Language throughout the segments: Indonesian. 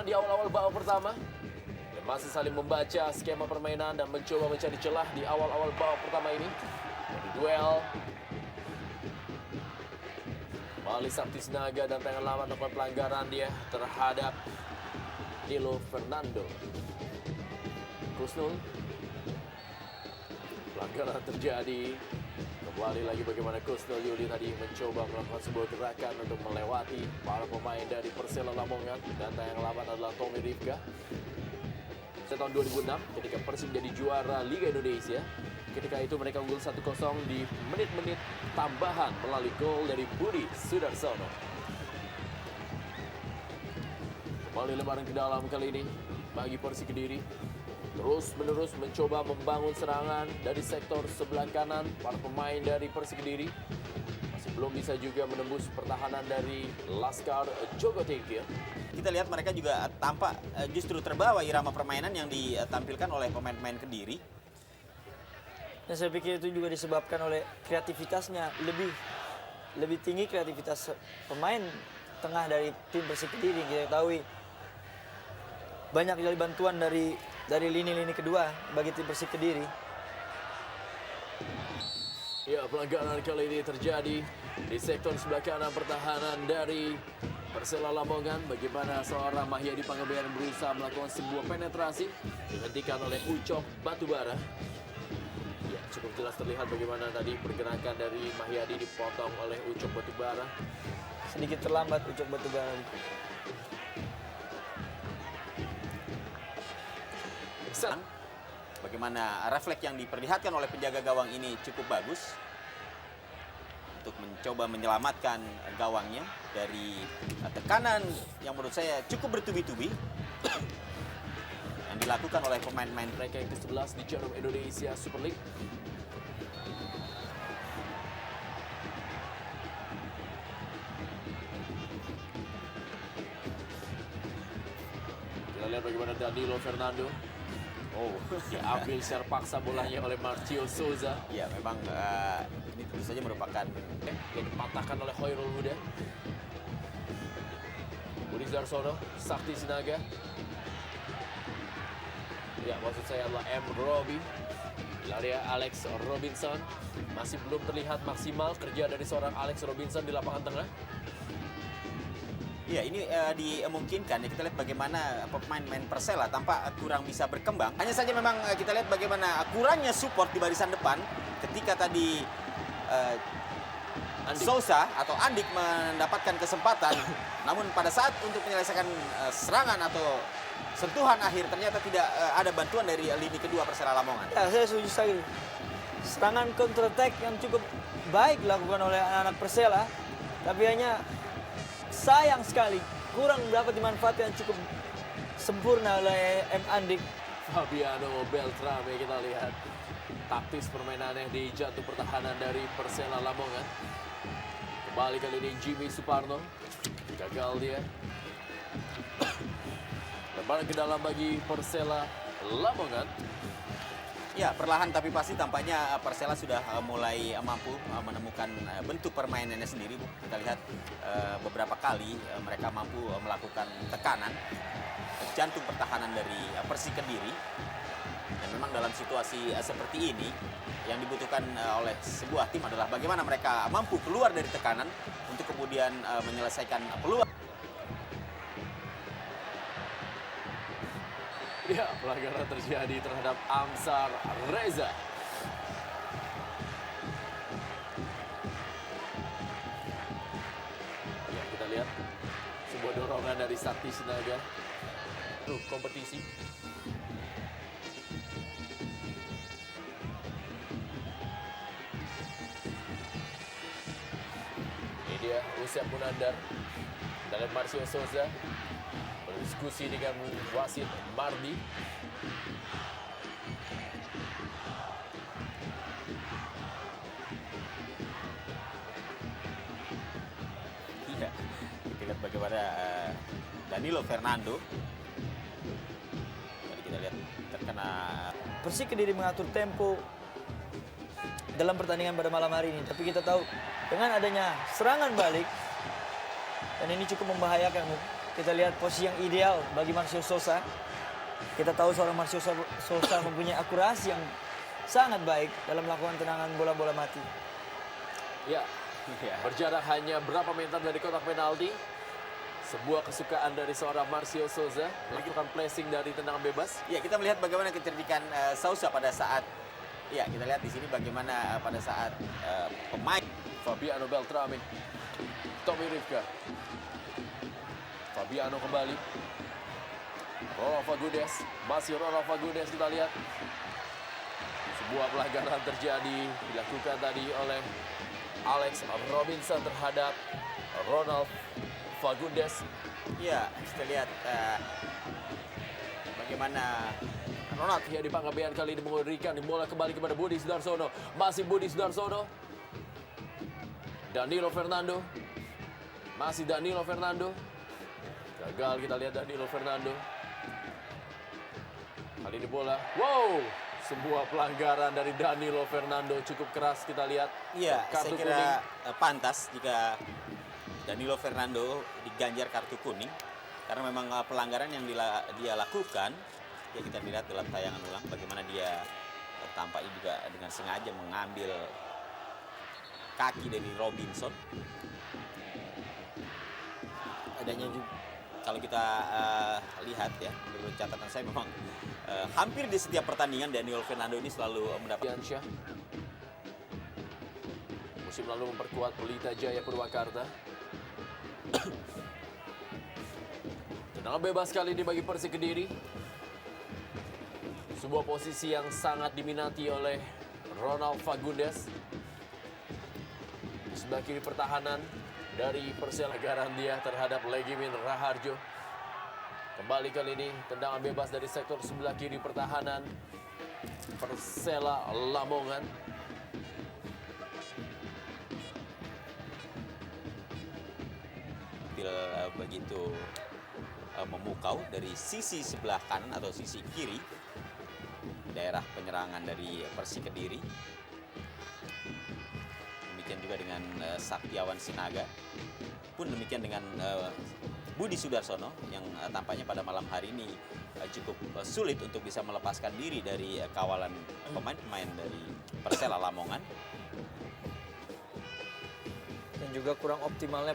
di awal-awal babak pertama. Dan masih saling membaca skema permainan dan mencoba mencari celah di awal-awal babak pertama ini. Dari duel. Kembali Sakti Sinaga dan pengen lama melakukan pelanggaran dia terhadap Danilo Fernando. Kusnul. Pelanggaran terjadi. Kembali lagi bagaimana Kusnul Yuli tadi mencoba melakukan sebuah gerakan untuk melewati para pemain dari Persela Lamongan. Dan yang lawan adalah Tommy Rifka. Tahun 2006 ketika Persib jadi juara Liga Indonesia. Ketika itu mereka unggul 1-0 di menit-menit tambahan melalui gol dari Budi Sudarsono. Kembali lebaran ke dalam kali ini bagi Persik Kediri. Terus-menerus mencoba membangun serangan dari sektor sebelah kanan para pemain dari Persik Kediri. Masih belum bisa juga menembus pertahanan dari Laskar Joko Tingkir. Kita lihat mereka juga tampak justru terbawa irama permainan yang ditampilkan oleh pemain-pemain Kediri. Dan saya pikir itu juga disebabkan oleh kreativitasnya lebih tinggi kreativitas pemain tengah dari tim Persik Kediri. Kita ketahui banyak dari bantuan dari lini-lini kedua bagi tim Persik Kediri. Ya, pelanggaran kali ini terjadi di sektor sebelah kanan pertahanan dari Persela Lamongan. Bagaimana seorang Mahyadi Panggabean berusaha melakukan sebuah penetrasi dihentikan oleh Ucok Batubara. Ya, cukup jelas terlihat bagaimana tadi pergerakan dari Mahyadi dipotong oleh Ucok Batubara. Sedikit terlambat Ucok Batubara. Bagaimana refleks yang diperlihatkan oleh penjaga gawang ini cukup bagus untuk mencoba menyelamatkan gawangnya dari tekanan yang menurut saya cukup bertubi-tubi yang dilakukan oleh pemain-pemain Mereka yang ke-11 di Jarum Indonesia Super League. Kita lihat bagaimana Danilo Fernando. Oh, diambil secara paksa bolanya oleh Marcio Souza. Ya, memang ini tentu saja merupakan Yang dipatahkan oleh Khairul Huda. Budi Sudarsono, Sakti Sinaga. Ya, maksud saya adalah M. Robi. Ilaria Alex Robinson. Masih belum terlihat maksimal kerja dari seorang Alex Robinson di lapangan tengah. ya ini dimungkinkan ya, kita lihat bagaimana pemain-pemain Persela tampak kurang bisa berkembang. Hanya saja memang kita lihat bagaimana kurangnya support di barisan depan ketika tadi Sousa atau Andik mendapatkan kesempatan. Namun pada saat untuk menyelesaikan serangan atau sentuhan akhir ternyata tidak ada bantuan dari lini kedua Persela Lamongan. Ya, saya setuju sekali. Serangan counter attack yang cukup baik dilakukan oleh anak-anak Persela, tapi hanya sayang sekali kurang dapat dimanfaatkan cukup sempurna oleh M. Andik. Fabiano Beltrame kita lihat taktis permainannya di jantung pertahanan dari Persela Lamongan. Kembali kali ini Jimmy Suparno. Gagal dia. Lebaran ke dalam bagi Persela Lamongan. Ya, perlahan tapi pasti tampaknya Persela sudah mulai mampu menemukan bentuk permainannya sendiri, Bu. Kita lihat beberapa kali mereka mampu melakukan tekanan jantung pertahanan dari Persik Kediri. Dan memang dalam situasi seperti ini yang dibutuhkan oleh sebuah tim adalah bagaimana mereka mampu keluar dari tekanan untuk kemudian menyelesaikan peluang. Ya, pelanggaran terjadi terhadap Amsar Reza. Ya, kita lihat sebuah dorongan dari Sakti Sinaga. Kompetisi. Ini dia Usiap Munandar. Kita lihat Marcio Souza berdiskusi dengan wasit Mardi. Iya, kita lihat bagaimana Danilo Fernando. Tadi kita lihat terkena. Persik Kediri mengatur tempo dalam pertandingan pada malam hari ini. Tapi kita tahu dengan adanya serangan balik dan ini cukup membahayakan Kita lihat posisi yang ideal bagi Marcio Sosa. Kita tahu seorang Marcio Sosa mempunyai akurasi yang sangat baik dalam melakukan tendangan bola-bola mati. Ya, berjarak hanya berapa meter dari kotak penalti. Sebuah kesukaan dari seorang Marcio Souza melakukan placing dari tendangan bebas. Ya, kita melihat bagaimana kecerdikan Sousa pada saat, ya kita lihat di sini bagaimana pada saat pemain Fabiano Beltrame, Tommy Rivka, Fabiano kembali, Ronald Fagundes, masih Ronald Fagundes, kita lihat sebuah pelanggaran terjadi dilakukan tadi oleh Alex Robinson terhadap Ronald Fagundes. Ya, kita lihat bagaimana Ronald ya di Panggabean kali ini memberikan bola kembali kepada Budi Sudarsono. Masih Budi Sudarsono. Danilo Fernando. Masih Danilo Fernando. Gagal kita lihat Danilo Fernando. Kali ini bola. Wow! Sebuah pelanggaran dari Danilo Fernando cukup keras kita lihat. Iya, saya Kartu kira kuning. pantas jika Danilo Fernando diganjar kartu kuning karena memang pelanggaran yang dia lakukan. Ya, kita lihat dalam tayangan ulang bagaimana dia tampaknya juga dengan sengaja mengambil kaki dari Robinson. Adanya juga kalau kita lihat ya, menurut catatan saya memang hampir di setiap pertandingan Danilo Fernando ini selalu mendapat. Diansyah. Musim lalu memperkuat Pelita Jaya Purwakarta. Tendangan bebas kali ini bagi Persik Kediri. Sebuah posisi yang sangat diminati oleh Ronald Fagundes. Di sebelah kiri pertahanan dari Persela Garandia terhadap Legimin Raharjo. Kembali kali ini tendangan bebas dari sektor sebelah kiri pertahanan Persela Lamongan. Begitu memukau dari sisi sebelah kanan atau sisi kiri daerah penyerangan dari Persik Kediri. Demikian juga dengan Saktiawan Sinaga. Pun demikian dengan Budi Sudarsono yang tampaknya pada malam hari ini cukup sulit untuk bisa melepaskan diri dari kawalan pemain-pemain dari Persela Lamongan. Dan juga kurang optimalnya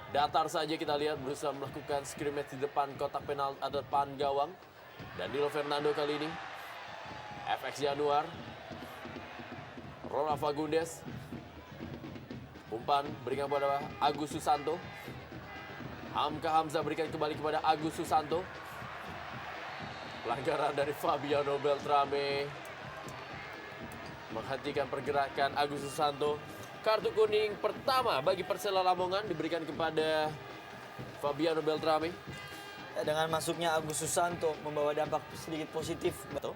Datar saja kita lihat berusaha melakukan scrimmage di depan kotak penalti atau depan gawang. Danilo Fernando kali ini. FX Januar. Ronald Fagundes. Umpan berikan kepada Agus Susanto. Hamka Hamzah berikan kembali kepada Agus Susanto. Pelanggaran dari Fabiano Beltrame. Menghentikan pergerakan Agus Susanto. Kartu kuning pertama bagi Persela Lamongan diberikan kepada Fabiano Beltrame. dengan masuknya Agus Susanto membawa dampak sedikit positif. Betul.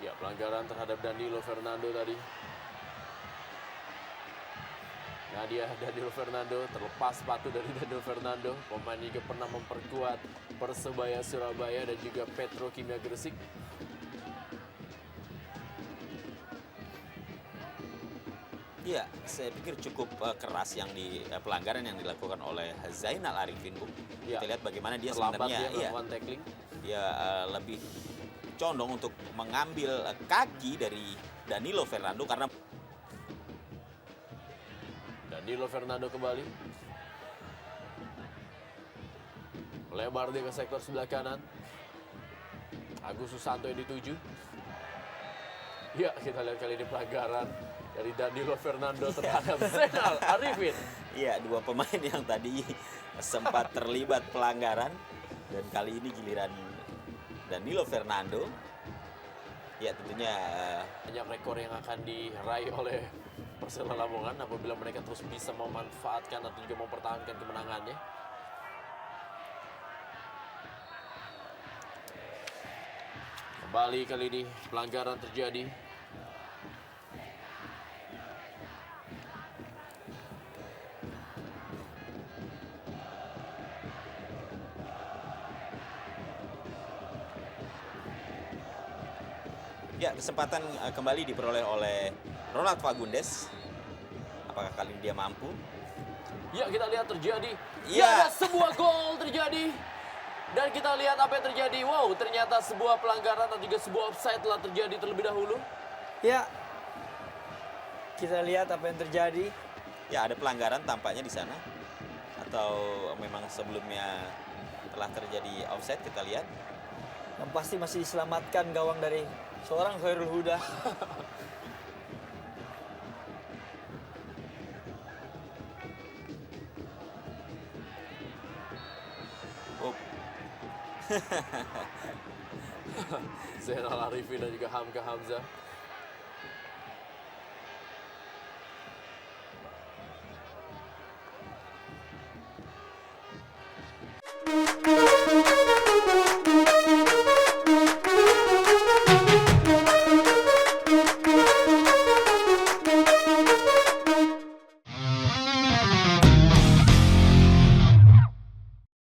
Ya, pelanggaran terhadap Danilo Fernando tadi. Danilo Fernando terlepas sepatu dari Danilo Fernando. Pemain juga pernah memperkuat Persebaya Surabaya dan juga Petrokimia Gresik. Iya, saya pikir cukup keras yang pelanggaran yang dilakukan oleh Zainal Arifin, Bu. Ya. Kita lihat bagaimana dia Terlambat sebenarnya dia melakukan tackling. dia lebih condong untuk mengambil kaki dari Danilo Fernando karena Danilo Fernando kembali. Melebar dia ke sektor sebelah kanan. Agus Susanto yang dituju. Ya, kita lihat kali ini pelanggaran dari Danilo Fernando terhadap Zainal Arifin. iya, dua pemain yang tadi sempat terlibat pelanggaran dan kali ini giliran Danilo Fernando. Ya, tentunya Banyak rekor yang akan diraih oleh Persela Lamongan apabila mereka terus bisa memanfaatkan atau juga mempertahankan kemenangannya. Kembali kali ini pelanggaran terjadi. ya, kesempatan kembali diperoleh oleh Ronald Fagundes. Apakah kali ini dia mampu? Ya, kita lihat terjadi. Ya. Ya, ada sebuah gol terjadi. Dan kita lihat apa yang terjadi. Wow, ternyata sebuah pelanggaran dan juga sebuah offside telah terjadi terlebih dahulu. Ya, kita lihat apa yang terjadi. Ya, ada pelanggaran tampaknya di sana. Atau memang sebelumnya telah terjadi offside, kita lihat. Yang pasti masih diselamatkan gawang dari seorang Khairul Huda. Oh, Zainal Arifin dan juga Hamka Hamzah.